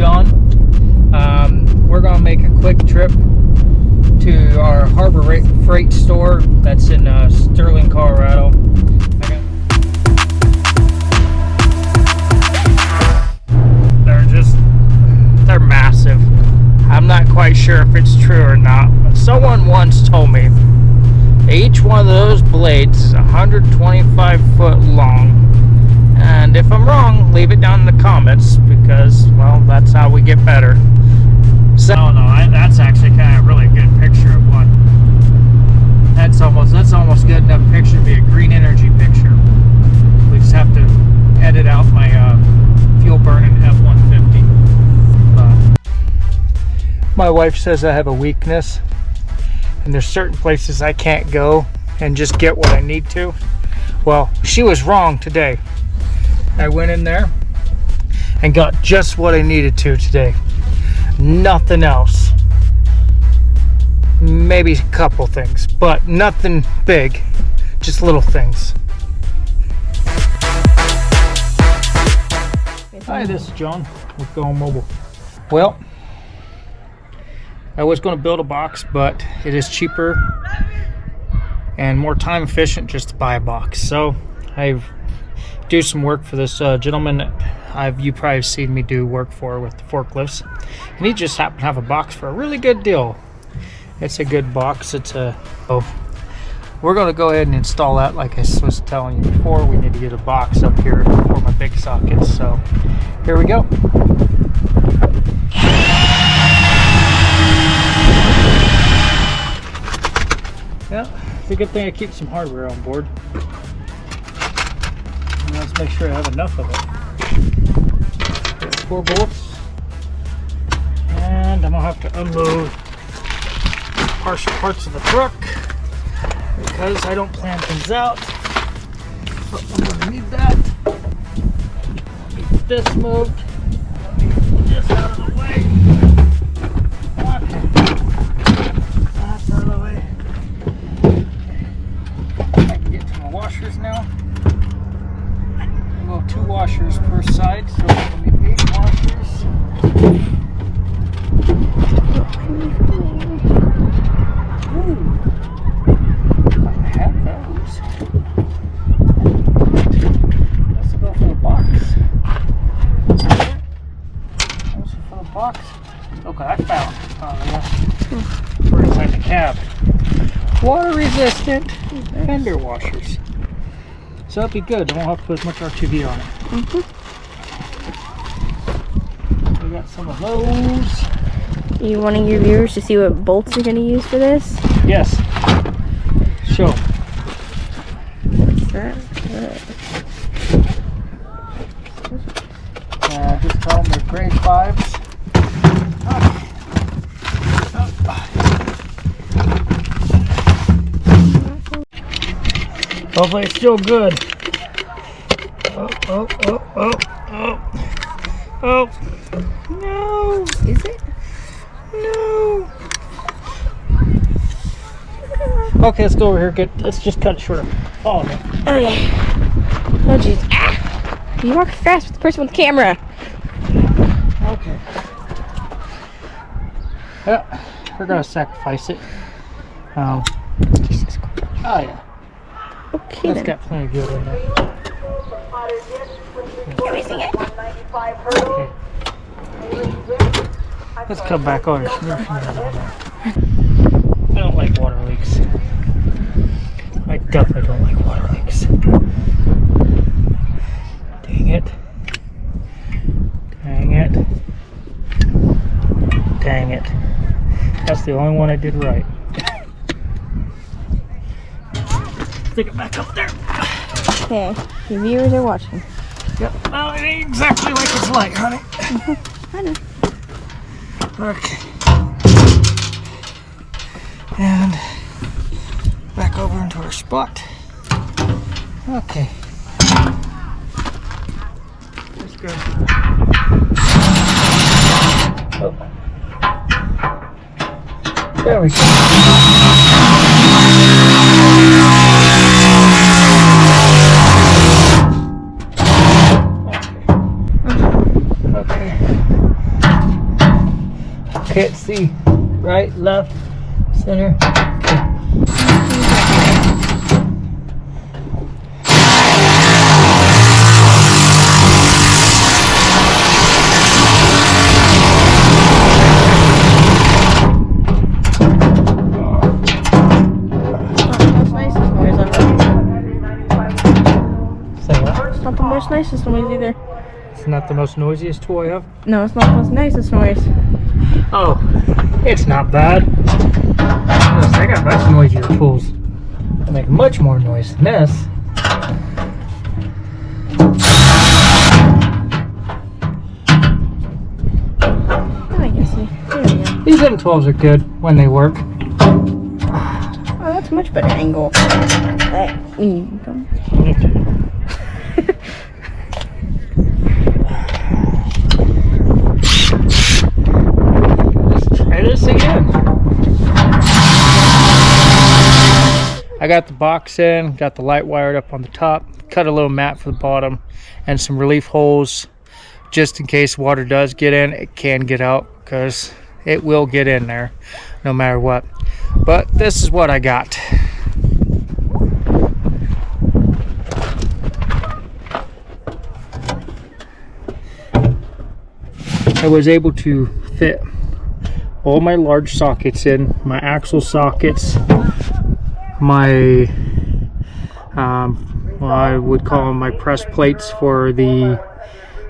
John. We're going to make a quick trip to our Harbor Freight store that's in Sterling, Colorado. They're massive. I'm not quite sure if it's true or not, but someone once told me each one of those blades is 125 foot long. And if I'm wrong, leave it down in the comments, because, well, that's how we get better. So, no, that's actually kind of a really good picture of one. That's almost good enough picture to be a green energy picture. We just have to edit out my fuel burning F-150. My wife says I have a weakness, and there's certain places I can't go and just get what I need to. Well, she was wrong today. I went in there and got just what I needed to today. Nothing else. Maybe a couple things, but nothing big. Just little things. Hi, this is John with Going Mobile. Well, I was going to build a box, but it is cheaper and more time efficient just to buy a box. So I've do some work for this gentleman that you probably have seen me do work for with the forklifts, and he just happened to have a box for a really good deal. It's a good box. We're going to go ahead and install that. Like I was telling you before, we need to get a box up here for my big sockets. So here we go. Yeah, it's a good thing I keep some hardware on board. And let's make sure I have enough of it. 4 bolts. And I'm going to have to unload partial parts of the truck because I don't plan things out. So I'm going to need that. Need this moved. Need this out of the way. That's out of the way. I can get to my washers now. 2 washers per side, so it'll be 8 washers. Ooh, I have those. Let's go for the box. Those are for the box. Look what I found. Oh, yeah. We're inside the cab. Water resistant fender washers. So that'd be good. I won't have to put as much RTV on it. We got some of those. You wanting your viewers to see what bolts you're going to use for this? Yes. Show. What's that? Just tell them they're grade 5s. Hopefully it's still good. Oh. No. Is it? No. Okay, let's go over here. Let's just cut it shorter. Follow me. Okay. Oh, jeez. Ah! You walk fast with the person with the camera. Okay. Yeah, we're going to sacrifice it. Jesus Christ. Oh, yeah. Okay, That's then. got plenty of good in there. Everything it. Okay. Let's come back over. I don't like water leaks. I definitely don't like water leaks. Dang it. Dang it. Dang it. That's the only one I did right. Stick it back up there. Okay, your viewers are watching. Yep. Well, it ain't exactly like it's light, honey. I know. Okay. And back over into our spot. Okay. That's good. Oh. There we go. Okay. Can't see. Right, left, center. Not the most nicest noise either. It's not the most noisiest toy I've. No, it's not the most nicest noise. Oh, it's not bad. Yes, I got much noisier tools. I make much more noise than this. I guess there we go. These M12s are good when they work. Oh, that's a much better angle. Let's try this again. I got the box in, got the light wired up on the top, cut a little mat for the bottom, and some relief holes just in case water does get in. It can get out because it will get in there no matter what. But this is what I got. I was able to fit all my large sockets in, my axle sockets, my well, I would call them my press plates for the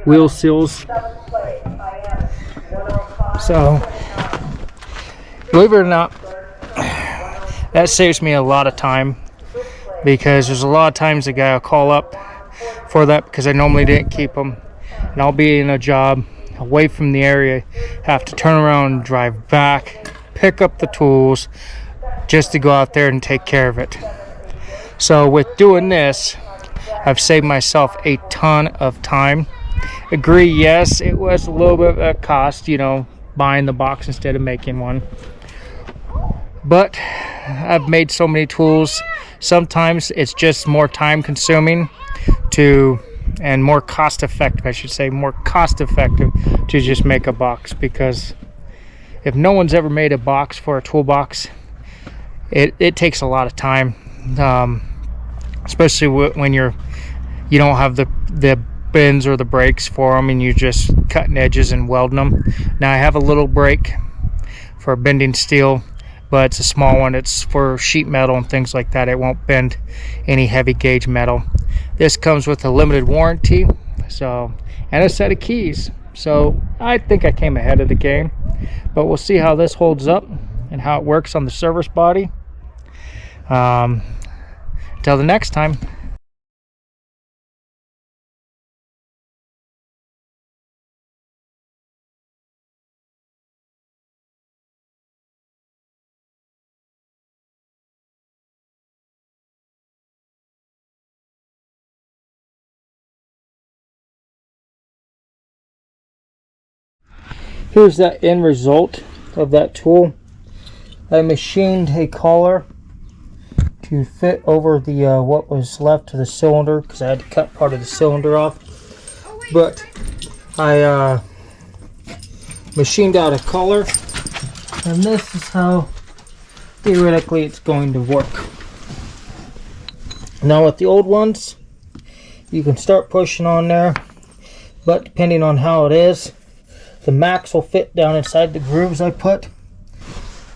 wheel seals. So believe it or not, that saves me a lot of time, because there's a lot of times the guy will call up for that because I normally didn't keep them, and I'll be in a job away from the area, have to turn around and drive back, pick up the tools just to go out there and take care of it. So with doing this, I've saved myself a ton of time. Agree, yes, it was a little bit of a cost, you know, buying the box instead of making one. But I've made so many tools. Sometimes it's just more time consuming and more cost effective, I should say, more cost effective to just make a box, because if no one's ever made a box for a toolbox, it takes a lot of time, especially when you don't have the bends or the brakes for them and you're just cutting edges and welding them. Now I have a little brake for bending steel, but it's a small one. It's for sheet metal and things like that. It won't bend any heavy gauge metal. This comes with a limited warranty, and a set of keys. So I think I came ahead of the game, but we'll see how this holds up and how it works on the service body. Until the next time. Here's the end result of that tool. I machined a collar to fit over the what was left of the cylinder, because I had to cut part of the cylinder off. But I machined out a collar, and this is how theoretically it's going to work. Now with the old ones, you can start pushing on there, but depending on how it is, the max will fit down inside the grooves I put,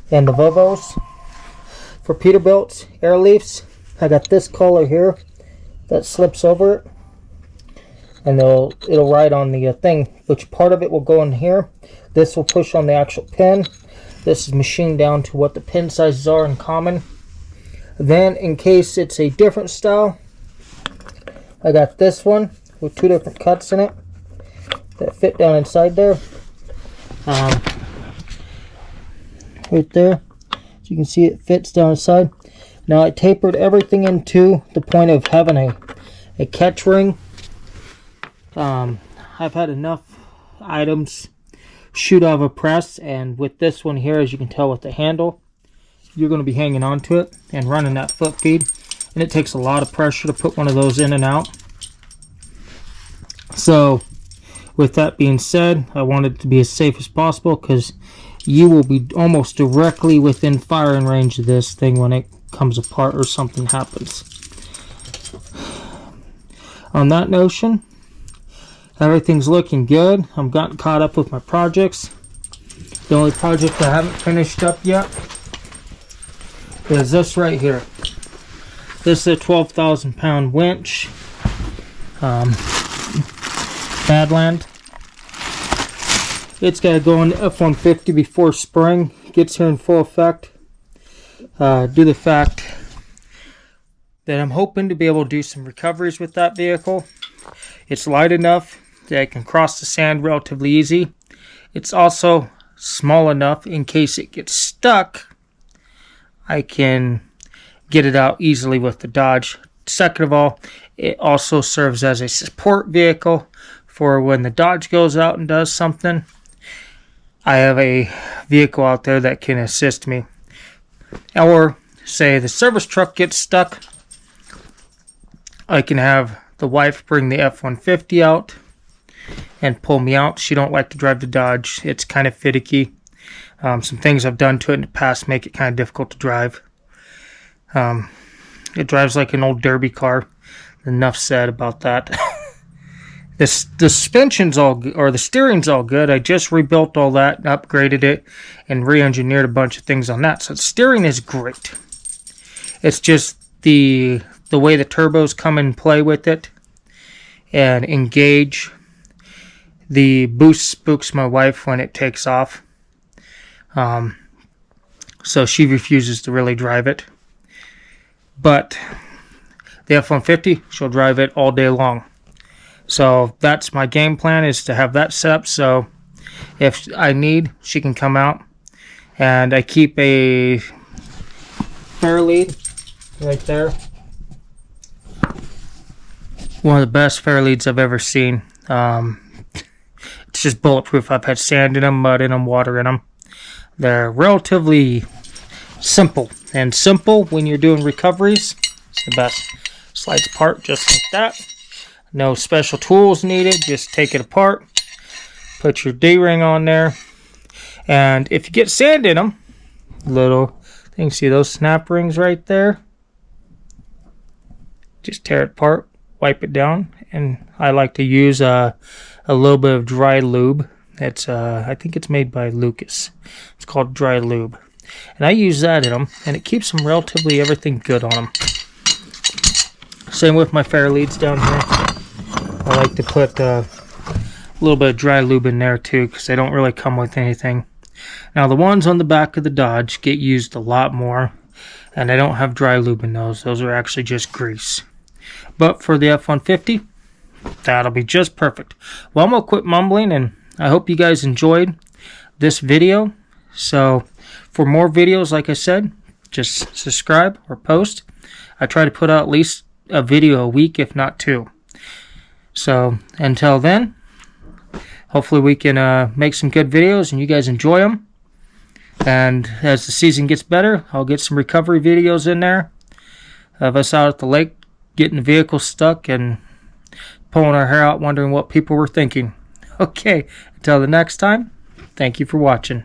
and the Vovos. For Peterbilt's air leafs, I got this collar here that slips over it, and it'll ride on the thing, which part of it will go in here. This will push on the actual pin. This is machined down to what the pin sizes are in common. Then, in case it's a different style, I got this one with two different cuts in it that fit down inside there. Right there, so you can see it fits down inside. Now I tapered everything into the point of having a catch ring. I've had enough items shoot out of a press, and with this one here, as you can tell with the handle, you're going to be hanging on to it and running that foot feed, and it takes a lot of pressure to put one of those in and out. So with that being said, I wanted it to be as safe as possible, because you will be almost directly within firing range of this thing when it comes apart or something happens. On that notion, everything's looking good. I'm gotten caught up with my projects. The only project I haven't finished up yet is this right here. This is a 12,000 pound winch. Badland. It's got to go on the F-150 before spring gets here in full effect. Due to the fact that I'm hoping to be able to do some recoveries with that vehicle. It's light enough that I can cross the sand relatively easy. It's also small enough in case it gets stuck, I can get it out easily with the Dodge. Second of all, it also serves as a support vehicle for when the Dodge goes out and does something. I have a vehicle out there that can assist me. Or say the service truck gets stuck, I can have the wife bring the F-150 out and pull me out. She don't like to drive the Dodge. It's kind of finicky. Some things I've done to it in the past make it kind of difficult to drive. It drives like an old derby car. Enough said about that. The suspension's all good, or the steering's all good. I just rebuilt all that, upgraded it, and re-engineered a bunch of things on that. So the steering is great. It's just the way the turbos come and play with it and engage. The boost spooks my wife when it takes off. So she refuses to really drive it. But the F-150, she'll drive it all day long. So that's my game plan, is to have that set up so if I need, she can come out. And I keep a Fairlead right there. One of the best Fairleads I've ever seen. It's just bulletproof. I've had sand in them, mud in them, water in them. They're relatively simple. And simple when you're doing recoveries, it's the best. Slides apart just like that. No special tools needed. Just take it apart. Put your D-ring on there. And if you get sand in them, little things, see those snap rings right there? Just tear it apart, wipe it down. And I like to use a little bit of dry lube. It's I think it's made by Lucas. It's called dry lube. And I use that in them, and it keeps them relatively everything good on them. Same with my Fairleads down here. I like to put a little bit of dry lube in there too, because they don't really come with anything. Now the ones on the back of the Dodge get used a lot more, and I don't have dry lube in those. Those are actually just grease. But for the F-150, that'll be just perfect. Well, I'm going to quit mumbling, and I hope you guys enjoyed this video. So for more videos, like I said, just subscribe or post. I try to put out at least a video a week, if not two. So until then, hopefully we can make some good videos and you guys enjoy them. And as the season gets better, I'll get some recovery videos in there of us out at the lake getting the vehicle stuck and pulling our hair out wondering what people were thinking. Okay, until the next time, thank you for watching.